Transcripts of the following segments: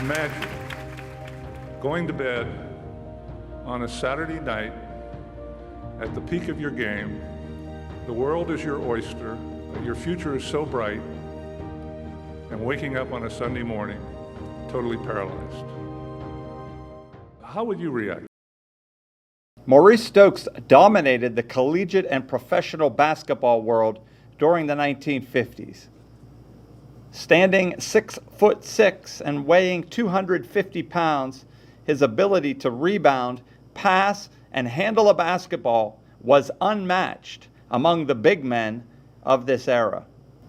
Imagine going to bed on a Saturday night at the peak of your game. The world is your oyster. Your future is so bright. And waking up on a Sunday morning, totally paralyzed. How would you react? Maurice Stokes dominated the collegiate and professional basketball world during the 1950s. Standing 6'6" and weighing 250 pounds, his ability to rebound, pass, and handle a basketball was unmatched among the big men of this era.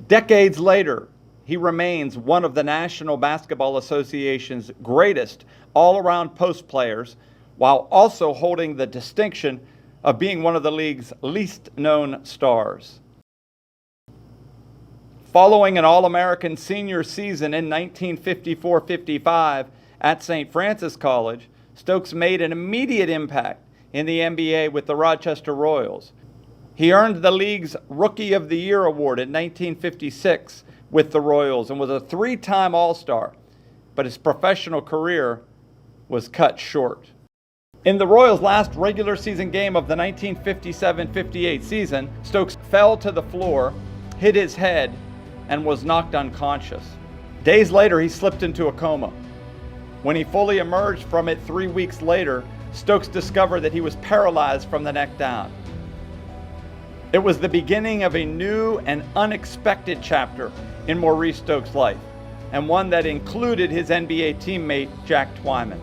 Decades later, he remains one of the National Basketball Association's greatest all-around post players, while also holding the distinction of being one of the league's least known stars. Following an All-American senior season in 1954-55 at St. Francis College, Stokes made an immediate impact in the NBA with the Rochester Royals. He earned the league's Rookie of the Year award in 1956 with the Royals and was a three-time All-Star, but his professional career was cut short. In the Royals' last regular season game of the 1957-58 season, Stokes fell to the floor, hit his head, and was knocked unconscious. Days later, he slipped into a coma. When he fully emerged from it 3 weeks later, Stokes discovered that he was paralyzed from the neck down. It was the beginning of a new and unexpected chapter in Maurice Stokes' life, and one that included his NBA teammate, Jack Twyman.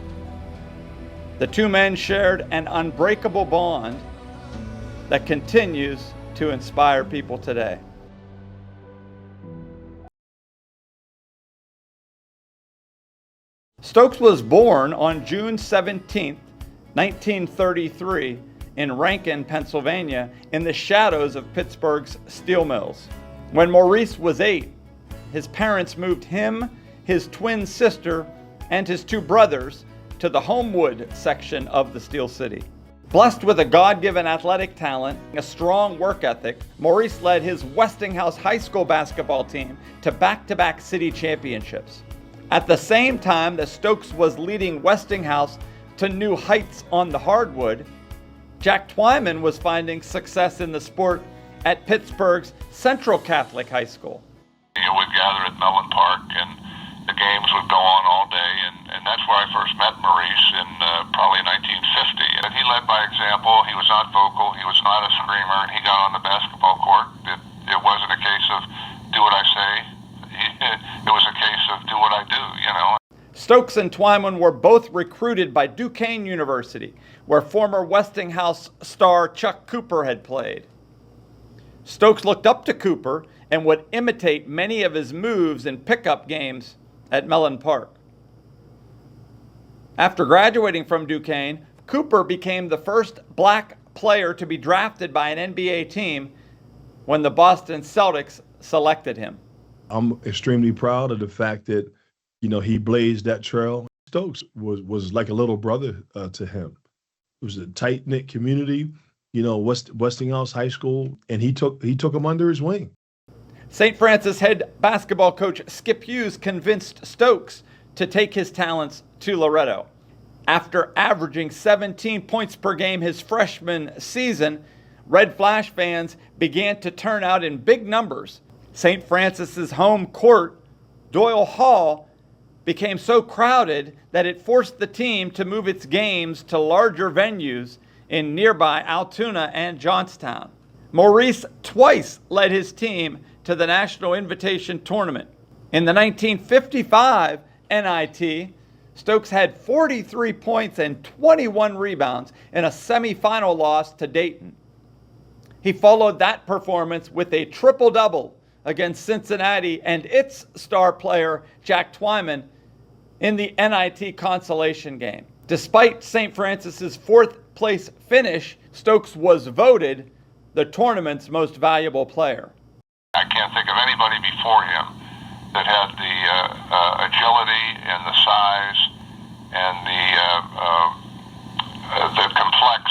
The two men shared an unbreakable bond that continues to inspire people today. Stokes was born on June 17, 1933, in Rankin, Pennsylvania, in the shadows of Pittsburgh's steel mills. When Maurice was 8, his parents moved him, his twin sister, and his two brothers to the Homewood section of the Steel City. Blessed with a God-given athletic talent, a strong work ethic, Maurice led his Westinghouse High School basketball team to back-to-back city championships. At the same time that Stokes was leading Westinghouse to new heights on the hardwood, Jack Twyman was finding success in the sport at Pittsburgh's Central Catholic High School. You would gather at Mellon Park, and the games would go on all day, and that's where I first met Maurice in probably 1950. And he led by example. He was not vocal. He was not a screamer. He got on the basketball court. It wasn't a case of do what I say. It was a case of do what I do, you know. Stokes and Twyman were both recruited by Duquesne University, where former Westinghouse star Chuck Cooper had played. Stokes looked up to Cooper and would imitate many of his moves in pickup games at Mellon Park. After graduating from Duquesne, Cooper became the first black player to be drafted by an NBA team when the Boston Celtics selected him. I'm extremely proud of the fact that, you know, he blazed that trail. Stokes was like a little brother to him. It was a tight-knit community, you know, Westinghouse High School, and he took him under his wing. St. Francis head basketball coach Skip Hughes convinced Stokes to take his talents to Loretto. After averaging 17 points per game his freshman season, Red Flash fans began to turn out in big numbers. St. Francis's home court, Doyle Hall, became so crowded that it forced the team to move its games to larger venues in nearby Altoona and Johnstown. Maurice twice led his team to the National Invitation Tournament. In the 1955 NIT, Stokes had 43 points and 21 rebounds in a semifinal loss to Dayton. He followed that performance with a triple-double against Cincinnati and its star player, Jack Twyman, in the NIT consolation game. Despite St. Francis's fourth-place finish, Stokes was voted the tournament's most valuable player. I can't think of anybody before him that had the agility and the size and the complex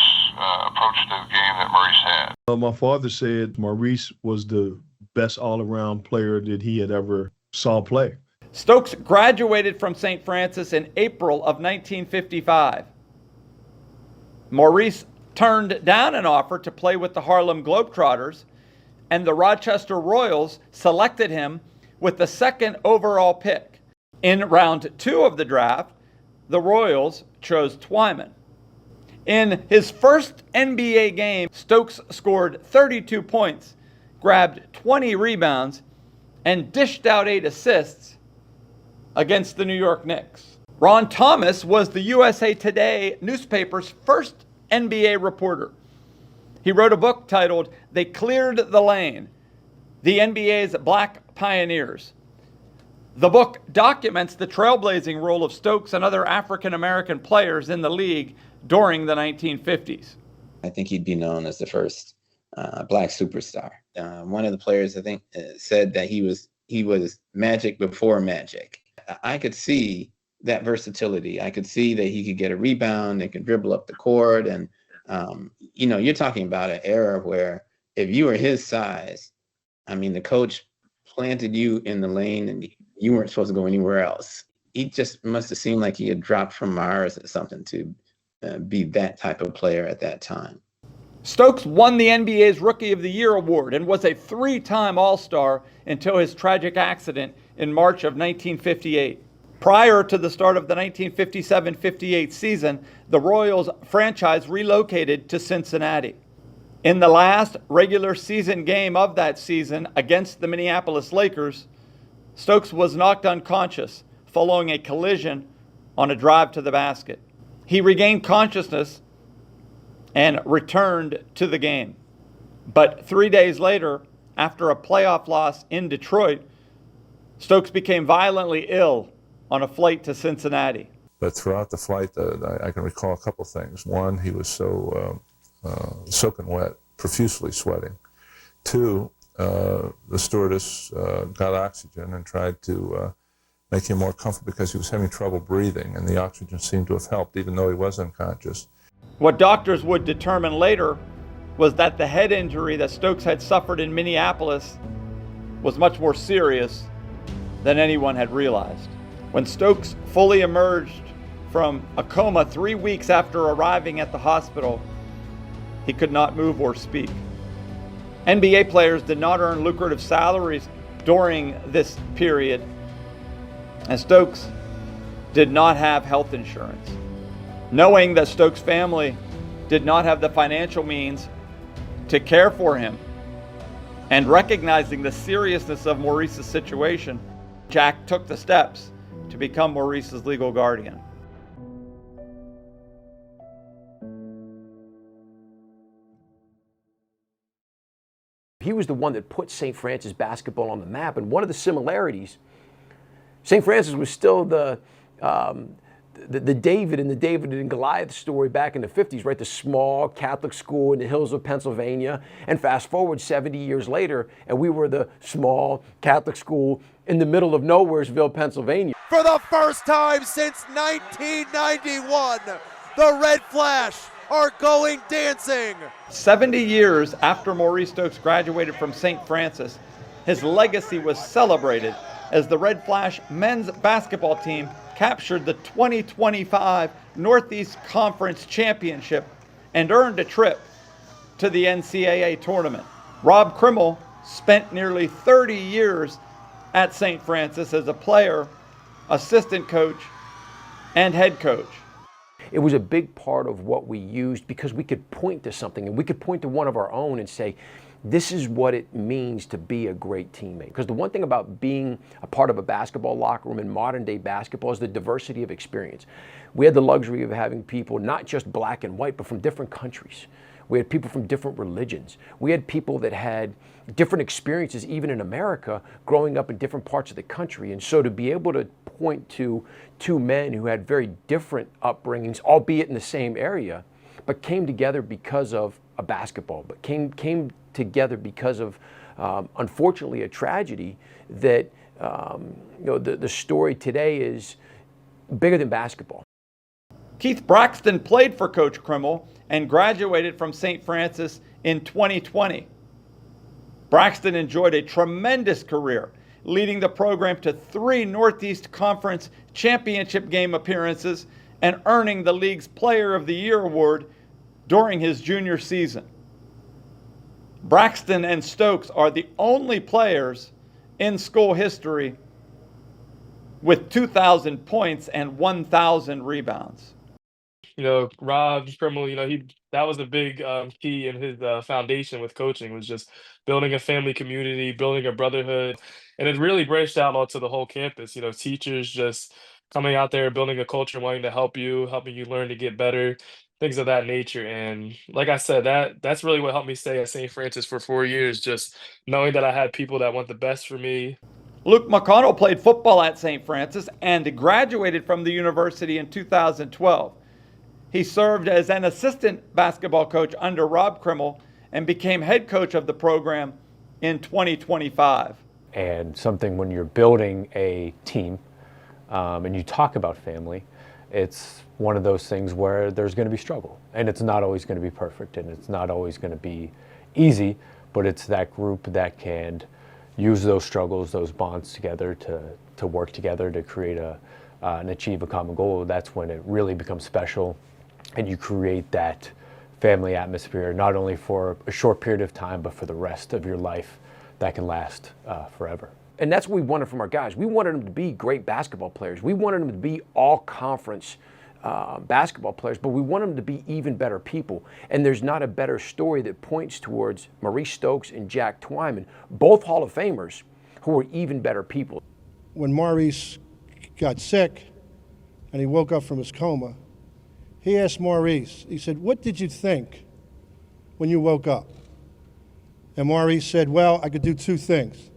approach to the game that Maurice had. My father said Maurice was the best all-around player that he had ever saw play. Stokes graduated from St. Francis in April of 1955. Maurice turned down an offer to play with the Harlem Globetrotters, and the Rochester Royals selected him with the second overall pick. In round 2 of the draft, the Royals chose Twyman. In his first NBA game, Stokes scored 32 points, grabbed 20 rebounds, and dished out 8 assists against the New York Knicks. Ron Thomas was the USA Today newspaper's first NBA reporter. He wrote a book titled "They Cleared the Lane: The NBA's Black Pioneers." The book documents the trailblazing role of Stokes and other African-American players in the league during the 1950s. I think he'd be known as the first black superstar. One of the players, I think, said that he was magic before magic. I could see that versatility. I could see that he could get a rebound and could dribble up the court. And, you're talking about an era where if you were his size, I mean, the coach planted you in the lane and you weren't supposed to go anywhere else. He just must have seemed like he had dropped from Mars or something to be that type of player at that time. Stokes won the NBA's Rookie of the Year award and was a 3-time All-Star until his tragic accident in March of 1958. Prior to the start of the 1957-58 season, the Royals franchise relocated to Cincinnati. In the last regular season game of that season against the Minneapolis Lakers, Stokes was knocked unconscious following a collision on a drive to the basket. He regained consciousness and returned to the game. But 3 days later, after a playoff loss in Detroit, Stokes became violently ill on a flight to Cincinnati. But throughout the flight, I can recall a couple things. One, he was so soaking wet, profusely sweating. 2, the stewardess got oxygen and tried to make him more comfortable because he was having trouble breathing, and the oxygen seemed to have helped, even though he was unconscious. What doctors would determine later was that the head injury that Stokes had suffered in Minneapolis was much more serious than anyone had realized. When Stokes fully emerged from a coma 3 weeks after arriving at the hospital, he could not move or speak. NBA players did not earn lucrative salaries during this period, and Stokes did not have health insurance. Knowing that Stokes' family did not have the financial means to care for him, and recognizing the seriousness of Maurice's situation, Jack took the steps to become Maurice's legal guardian. He was the one that put St. Francis basketball on the map, and one of the similarities, St. Francis was still the David and Goliath story back in the 50s, right? The small Catholic school in the hills of Pennsylvania. And fast forward 70 years later, and we were the small Catholic school in the middle of Nowheresville, Pennsylvania. For the first time since 1991, the Red Flash are going dancing. 70 years after Maurice Stokes graduated from St. Francis, his legacy was celebrated as the Red Flash men's basketball team captured the 2025 Northeast Conference Championship and earned a trip to the NCAA tournament. Rob Krimmel spent nearly 30 years at St. Francis as a player, assistant coach, and head coach. It was a big part of what we used because we could point to something, and we could point to one of our own and say, this is what it means to be a great teammate. Because the one thing about being a part of a basketball locker room in modern day basketball is the diversity of experience. We had the luxury of having people not just black and white, but from different countries. We had people from different religions. We had people that had different experiences, even in America, growing up in different parts of the country. And so to be able to point to two men who had very different upbringings, albeit in the same area, but came together because of a basketball, but came together because of, unfortunately, a tragedy that, the story today is bigger than basketball. Keith Braxton played for Coach Krimmel and graduated from St. Francis in 2020. Braxton enjoyed a tremendous career leading the program to 3 Northeast Conference championship game appearances and earning the league's Player of the Year award during his junior season. Braxton and Stokes are the only players in school history with 2,000 points and 1,000 rebounds. Rob Krimmel, that was a big key in his foundation with coaching, was just building a family community, building a brotherhood, and it really branched out onto the whole campus. Teachers just coming out there, building a culture, wanting to helping you learn to get better, things of that nature. And like I said, that's really what helped me stay at St. Francis for 4 years, just knowing that I had people that want the best for me. Luke McConnell played football at St. Francis and graduated from the university in 2012. He served as an assistant basketball coach under Rob Krimmel and became head coach of the program in 2025. And something when you're building a team and you talk about family, it's one of those things where there's going to be struggle. And it's not always going to be perfect and it's not always going to be easy, but it's that group that can use those struggles, those bonds together to work together to create and achieve a common goal. That's when it really becomes special. And you create that family atmosphere, not only for a short period of time, but for the rest of your life that can last forever. And that's what we wanted from our guys. We wanted them to be great basketball players. We wanted them to be all conference basketball players, but we want them to be even better people. And there's not a better story that points towards Maurice Stokes and Jack Twyman, both Hall of Famers, who are even better people. When Maurice got sick and he woke up from his coma, he asked Maurice, he said, "What did you think when you woke up?" And Maurice said, "Well, I could do 2 things.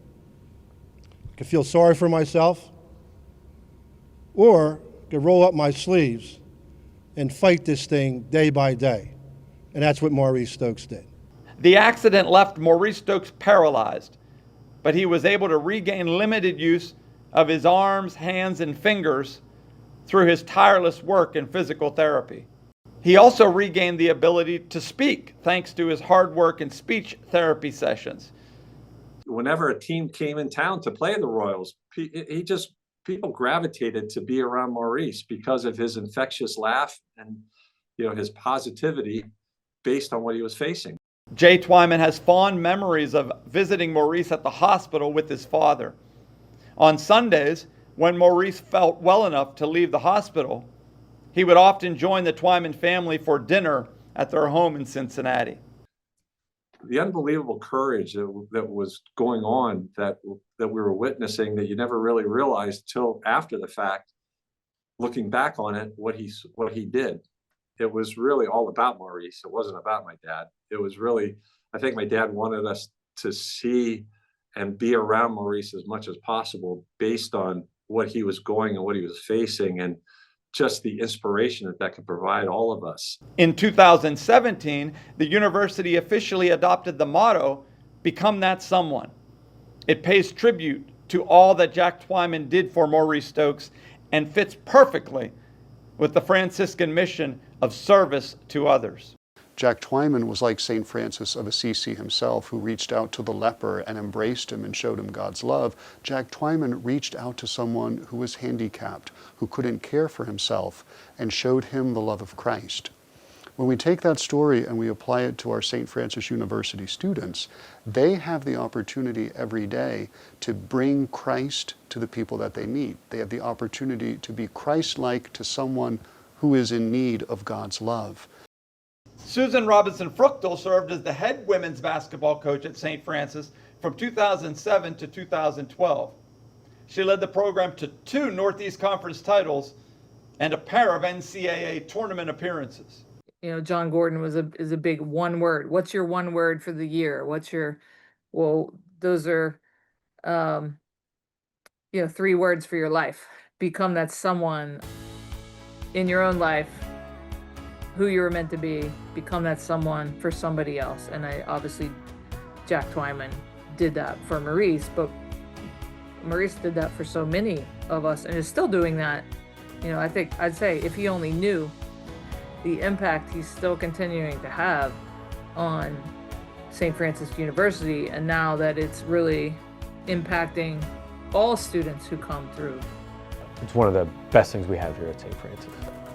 I could feel sorry for myself, or I could roll up my sleeves and fight this thing day by day." And that's what Maurice Stokes did. The accident left Maurice Stokes paralyzed, but he was able to regain limited use of his arms, hands, and fingers through his tireless work in physical therapy. He also regained the ability to speak thanks to his hard work in speech therapy sessions. Whenever a team came in town to play the Royals, people gravitated to be around Maurice because of his infectious laugh and his positivity based on what he was facing. Jay Twyman has fond memories of visiting Maurice at the hospital with his father. On Sundays, when Maurice felt well enough to leave the hospital, he would often join the Twyman family for dinner at their home in Cincinnati. The unbelievable courage that was going on, that we were witnessing, that you never really realized till after the fact, looking back on it, what he did. It was really all about Maurice. It wasn't about my dad. It was really, I think my dad wanted us to see and be around Maurice as much as possible based on what he was going and what he was facing, and just the inspiration that could provide all of us. In 2017, the university officially adopted the motto, "Become that someone." It pays tribute to all that Jack Twyman did for Maurice Stokes and fits perfectly with the Franciscan mission of service to others. Jack Twyman was like St. Francis of Assisi himself, who reached out to the leper and embraced him and showed him God's love. Jack Twyman reached out to someone who was handicapped, who couldn't care for himself, and showed him the love of Christ. When we take that story and we apply it to our St. Francis University students, they have the opportunity every day to bring Christ to the people that they meet. They have the opportunity to be Christ-like to someone who is in need of God's love. Susan Robinson Fruchtel served as the head women's basketball coach at St. Francis from 2007 to 2012. She led the program to 2 Northeast Conference titles and a pair of NCAA tournament appearances. John Gordon is a big one word. What's your one word for the year? Those are 3 words for your life. Become that someone in your own life who you were meant to be, become that someone for somebody else. And obviously Jack Twyman did that for Maurice, but Maurice did that for so many of us and is still doing that. I think I'd say if he only knew the impact he's still continuing to have on St. Francis University, and now that it's really impacting all students who come through. It's one of the best things we have here at St. Francis.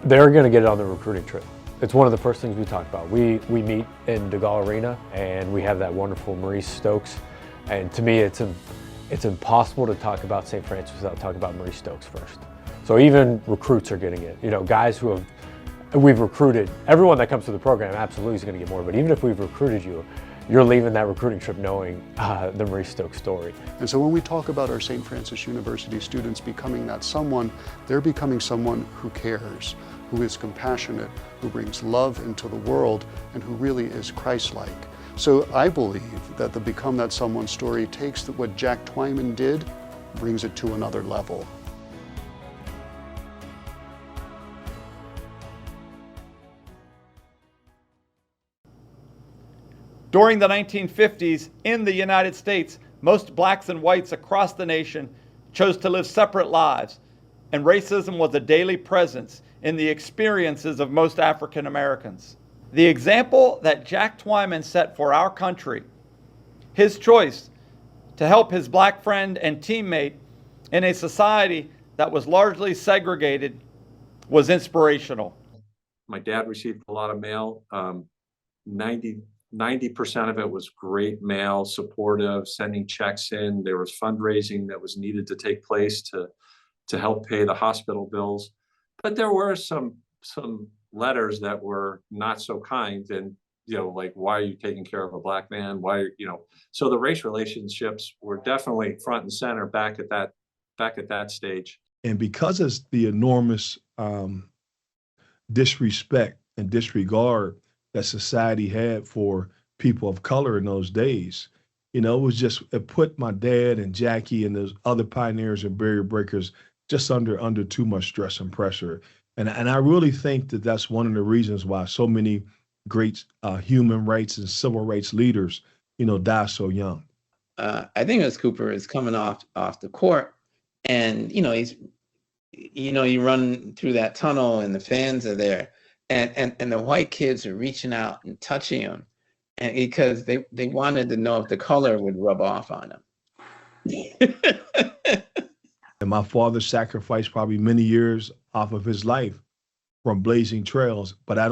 They're going to get it on the recruiting trip. It's one of the first things we talk about. We meet in DeGaulle Arena, and we have that wonderful Maurice Stokes. And to me, it's impossible to talk about St. Francis without talking about Maurice Stokes first. So even recruits are getting it. You know, guys who we've recruited, everyone that comes to the program absolutely is going to get more. But even if we've recruited you, you're leaving that recruiting trip knowing the Maurice Stokes story. And so when we talk about our St. Francis University students becoming that someone, they're becoming someone who cares, who is compassionate, who brings love into the world, and who really is Christ-like. So I believe that the Become That Someone story takes what Jack Twyman did, brings it to another level. During the 1950s in the United States, most blacks and whites across the nation chose to live separate lives, and racism was a daily presence in the experiences of most African Americans. The example that Jack Twyman set for our country, his choice to help his black friend and teammate in a society that was largely segregated, was inspirational. My dad received a lot of mail. 90% of it was great mail, supportive, sending checks in. There was fundraising that was needed to take place to help pay the hospital bills. But there were some letters that were not so kind, and like, why are you taking care of a black man? Why, so the race relationships were definitely front and center back at that stage. And because of the enormous disrespect and disregard that society had for people of color in those days, it put my dad and Jackie and those other pioneers and barrier breakers just under too much stress and pressure. And I really think that that's one of the reasons why so many great human rights and civil rights leaders, die so young. I think as Cooper is coming off the court, and he's, you run through that tunnel and the fans are there, and the white kids are reaching out and touching him, and because they wanted to know if the color would rub off on him. And my father sacrificed probably many years off of his life from blazing trails, but I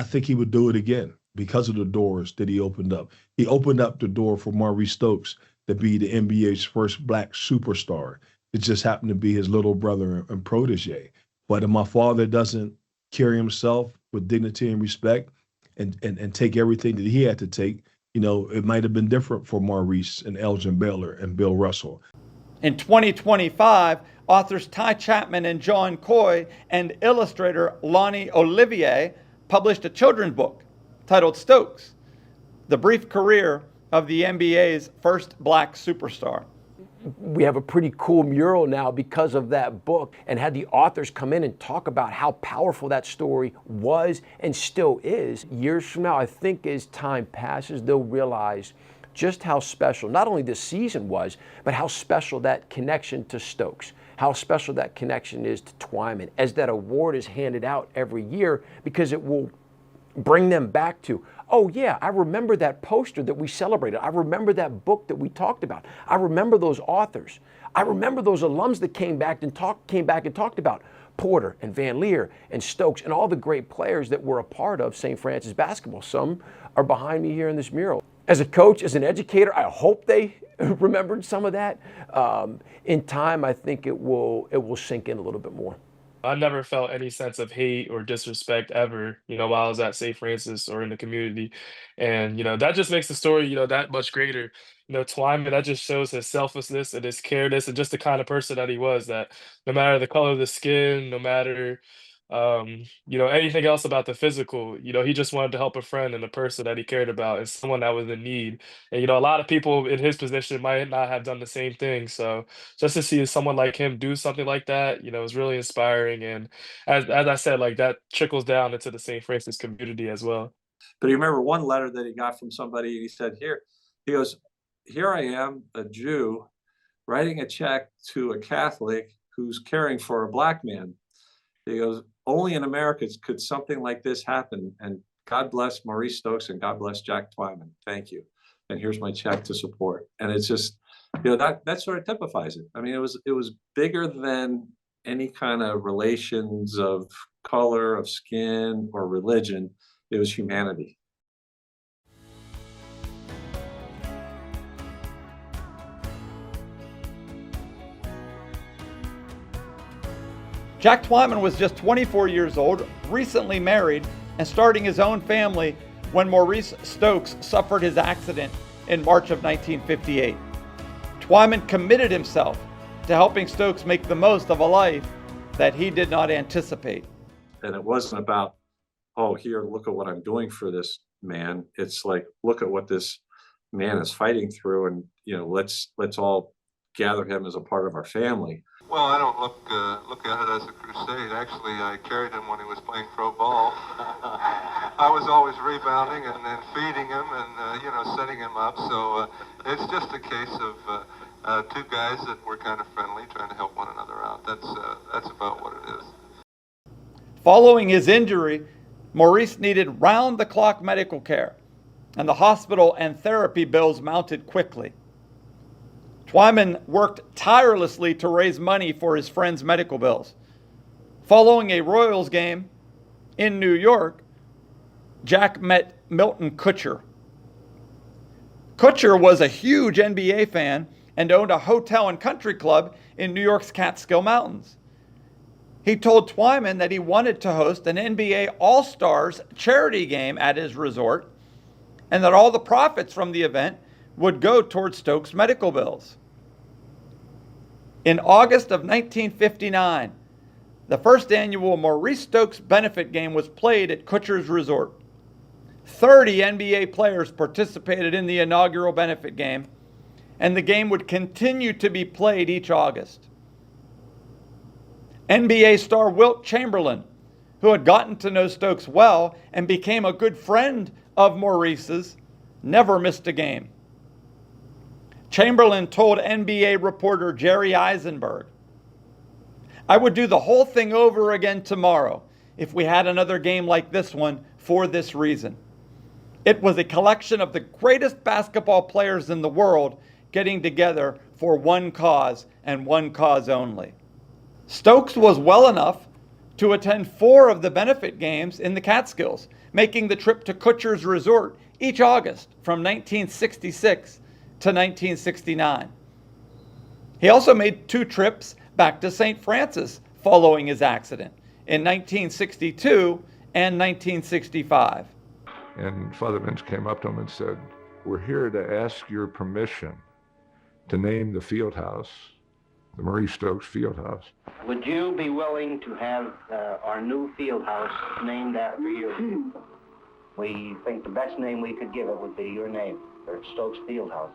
think he would do it again because of the doors that he opened up. He opened up the door for Maurice Stokes to be the NBA's first black superstar. It just happened to be his little brother and protege. But if my father doesn't carry himself with dignity and respect and take everything that he had to take, it might have been different for Maurice and Elgin Baylor and Bill Russell. In 2025, authors Ty Chapman and John Coy and illustrator Lonnie Olivier published a children's book titled Stokes, The Brief Career of the NBA's First Black Superstar. We have a pretty cool mural now because of that book, and had the authors come in and talk about how powerful that story was and still is. Years from now, I think as time passes, they'll realize just how special not only this season was, but how special that connection to Stokes, how special that connection is to Twyman, as that award is handed out every year, because it will bring them back to, oh yeah, I remember that poster that we celebrated. I remember that book that we talked about. I remember those authors. I remember those alums that came back and talked about Porter and Van Leer and Stokes and all the great players that were a part of St. Francis basketball. Some are behind me here in this mural. As a coach, as an educator, I hope they remembered some of that. In time, I think it will sink in a little bit more. I never felt any sense of hate or disrespect ever, while I was at St. Francis or in the community. And, that just makes the story, that much greater. Twyman, that just shows his selflessness and his careness and just the kind of person that he was, that no matter the color of the skin, no matter, anything else about the physical, he just wanted to help a friend and a person that he cared about and someone that was in need. And, a lot of people in his position might not have done the same thing. So just to see someone like him do something like that, is really inspiring. And as I said, like, that trickles down into the St. Francis community as well. But you remember one letter that he got from somebody, and he said, he goes, here I am, a Jew, writing a check to a Catholic who's caring for a black man. He goes, only in America could something like this happen. And God bless Maurice Stokes and God bless Jack Twyman. Thank you. And here's my check to support. And it's just, that sort of typifies it. I mean, it was bigger than any kind of relations of color, of skin, or religion. It was humanity. Jack Twyman was just 24 years old, recently married, and starting his own family when Maurice Stokes suffered his accident in March of 1958. Twyman committed himself to helping Stokes make the most of a life that he did not anticipate. And it wasn't about, oh, here, look at what I'm doing for this man. It's like, look at what this man is fighting through, and let's all gather him as a part of our family. Well, I don't look at it as a crusade. Actually, I carried him when he was playing pro ball. I was always rebounding and then feeding him and setting him up. So it's just a case of two guys that were kind of friendly, trying to help one another out. That's about what it is. Following his injury, Maurice needed round-the-clock medical care, and the hospital and therapy bills mounted quickly. Twyman worked tirelessly to raise money for his friend's medical bills. Following a Royals game in New York, Jack met Milton Kutcher. Kutcher was a huge NBA fan and owned a hotel and country club in New York's Catskill Mountains. He told Twyman that he wanted to host an NBA All-Stars charity game at his resort, and that all the profits from the event would go towards Stokes' medical bills. In August of 1959, the first annual Maurice Stokes benefit game was played at Kutcher's resort. 30 NBA players participated in the inaugural benefit game, and the game would continue to be played each August. NBA star Wilt Chamberlain, who had gotten to know Stokes well and became a good friend of Maurice's, never missed a game. Chamberlain told NBA reporter Jerry Eisenberg, "I would do the whole thing over again tomorrow if we had another game like this one for this reason. It was a collection of the greatest basketball players in the world getting together for one cause and one cause only." Stokes was well enough to attend 4 of the benefit games in the Catskills, making the trip to Kutcher's resort each August from 1966 to 1969. He also made 2 trips back to St. Francis following his accident in 1962 and 1965. And Father Vince came up to him and said, "We're here to ask your permission to name the field house the Maurice Stokes Fieldhouse." Would you be willing to have our new field house named after you? We think the best name we could give it would be your name, or Stokes Fieldhouse.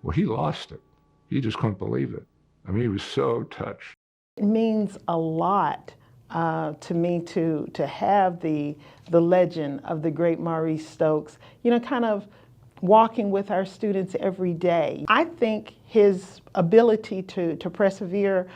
Well, he lost it. He just couldn't believe it. I mean, he was so touched. It means a lot to me to have the legend of the great Maurice Stokes, kind of walking with our students every day. I think his ability to persevere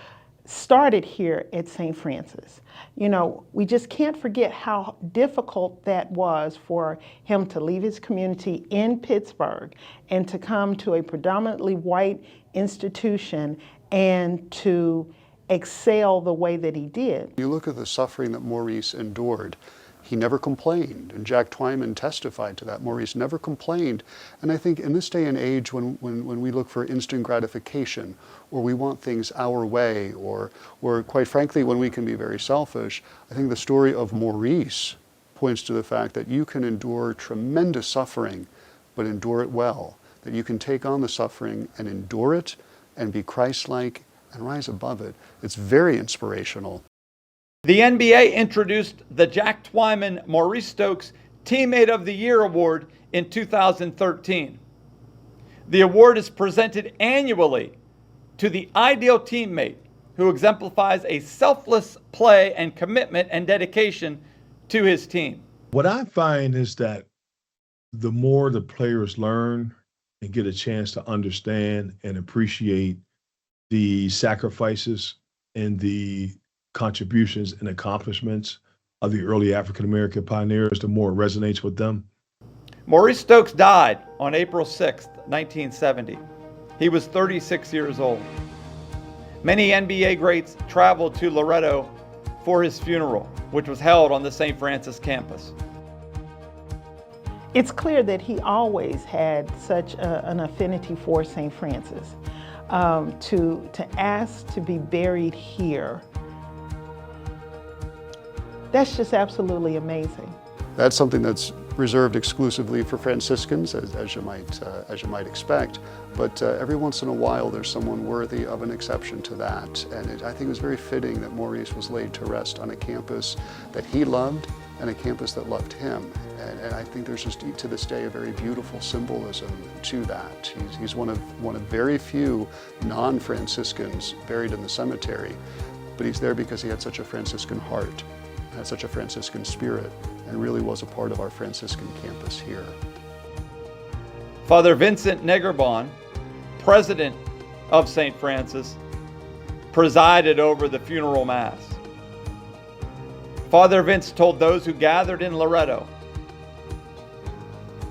started here at St. Francis. We just can't forget how difficult that was for him to leave his community in Pittsburgh and to come to a predominantly white institution and to excel the way that he did. You look at the suffering that Maurice endured. He never complained, and Jack Twyman testified to that. Maurice never complained, and I think in this day and age when we look for instant gratification, or we want things our way, or quite frankly when we can be very selfish, I think the story of Maurice points to the fact that you can endure tremendous suffering, but endure it well, that you can take on the suffering and endure it and be Christ-like and rise above it. It's very inspirational. The NBA introduced the Jack Twyman Maurice Stokes Teammate of the Year Award in 2013. The award is presented annually to the ideal teammate who exemplifies a selfless play and commitment and dedication to his team. What I find is that the more the players learn and get a chance to understand and appreciate the sacrifices and the contributions and accomplishments of the early African-American pioneers, the more it resonates with them. Maurice Stokes died on April 6, 1970. He was 36 years old. Many NBA greats traveled to Loretto for his funeral, which was held on the St. Francis campus. It's clear that he always had such an affinity for St. Francis. To ask to be buried here, that's just absolutely amazing. That's something that's reserved exclusively for Franciscans, as you might expect. But every once in a while, there's someone worthy of an exception to that. And I think it was very fitting that Maurice was laid to rest on a campus that he loved and a campus that loved him. And I think there's just, to this day, a very beautiful symbolism to that. He's one of very few non-Franciscans buried in the cemetery, but he's there because he had such a Franciscan heart, had such a Franciscan spirit, and really was a part of our Franciscan campus here. Father Vincent Negerbon, president of St. Francis, presided over the funeral mass. Father Vince told those who gathered in Loretto,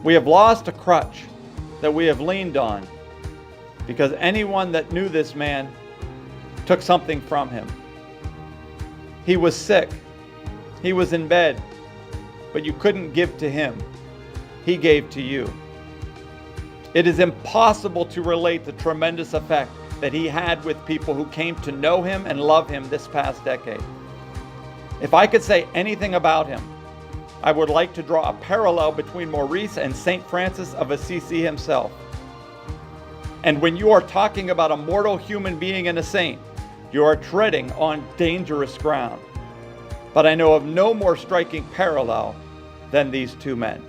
"We have lost a crutch that we have leaned on because anyone that knew this man took something from him. He was sick. He was in bed, but you couldn't give to him. He gave to you." It is impossible to relate the tremendous effect that he had with people who came to know him and love him this past decade. If I could say anything about him, I would like to draw a parallel between Maurice and St. Francis of Assisi himself. And when you are talking about a mortal human being and a saint, you are treading on dangerous ground. But I know of no more striking parallel than these two men.